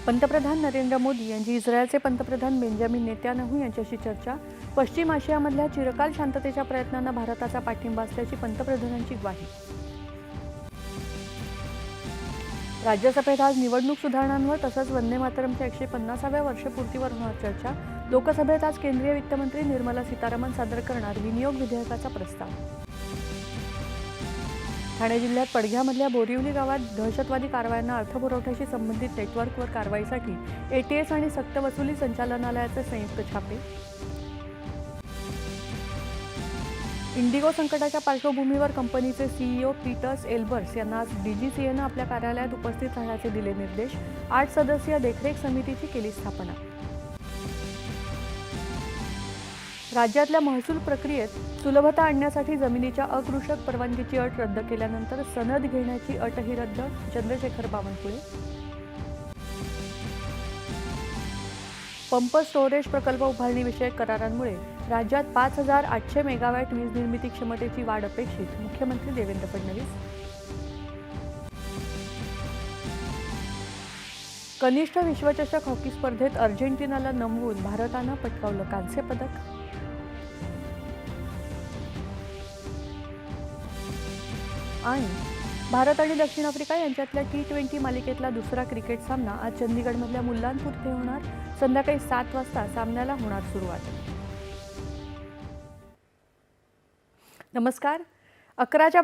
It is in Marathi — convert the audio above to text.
पंतप्रधान नरेंद्र मोदी यांची इस्रायलचे पंतप्रधान बेंजामिन नेतान्याहू यांच्याशी चर्चा. पश्चिम आशियामधल्या चिरकाल शांततेच्या प्रयत्नांना भारताचा पाठिंबा असल्याची पंतप्रधानांची ग्वाही. राज्यसभेत आज निवडणूक सुधारणांवर तसंच वंदे मातरमच्या 150व्या वर्षपूर्तीवर होणार चर्चा. लोकसभेत आज केंद्रीय वित्तमंत्री निर्मला सीतारामन सादर करणार विनियोग विधेयकाचा प्रस्ताव. ठाणे जिल्ह्यात पडघ्यामधल्या बोरिवली गावात दहशतवादी कारवायांना अर्थपुरवठ्याशी संबंधित नेटवर्कवर कारवाईसाठी एटीएस आणि सक्तवसुली संचालनालयाचे संयुक्त छापे. इंडिगो संकटाच्या पार्श्वभूमीवर कंपनीचे सीईओ पीटर्स एल्बर्स यांना आज डीजीसीएनं आपल्या कार्यालयात उपस्थित राहण्याचे दिले निर्देश. 8 सदस्यीय देखरेख समितीची केली स्थापना. राज्यातल्या महसूल प्रक्रियेत सुलभता आणण्यासाठी जमिनीच्या अकृषक परवानगीची अट रद्द केल्यानंतर सनद घेण्याची अटही रद्द. चंद्रशेखर बावनकुळे. पंप स्टोरेज प्रकल्प उभारणीविषयक करारांमुळे राज्यात 5,800 मेगावॅट वीज निर्मिती क्षमतेची वाढ अपेक्षित. मुख्यमंत्री देवेंद्र फडणवीस. कनिष्ठ विश्वचषक हॉकी स्पर्धेत अर्जेंटिनाला नमवून भारतानं पटकावलं कांस्य पदक. आणि भारत आणि दक्षिण आफ्रिका यांच्यातल्या T20 मालिकेतला दुसरा क्रिकेट सामना आज चंदीगडमधल्या मुल्लानपूर इथे होणार. संध्याकाळी 7 वाजता सामन्याला होणार सुरुवात. नमस्कार. 11च्या